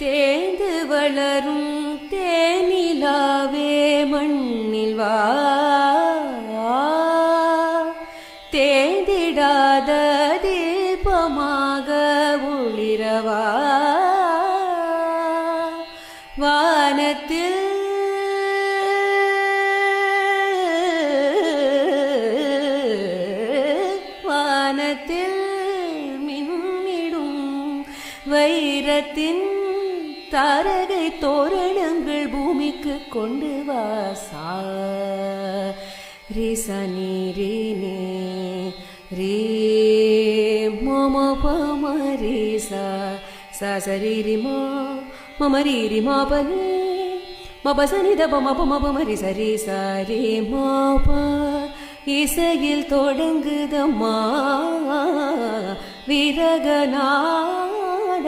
தேந்து வளரும் தேனிலாவே மண்ணில் வா, தேந்திடாத தீபமாக ஒளிரவா. வானத்தில் வானத்தில் மின்னிடும் வைரத்தின் தாரகை தோரணங்கள் பூமிக்கு கொண்டு வாசா. ரிசனி ரீனே ரீ மம பம ரீசா சரி மா மம ரீ மா பனி மபசனி தப மப மப மரி சரி சரி மாப. இசையில் தொடங்குதம்மா விரக நாடகமே.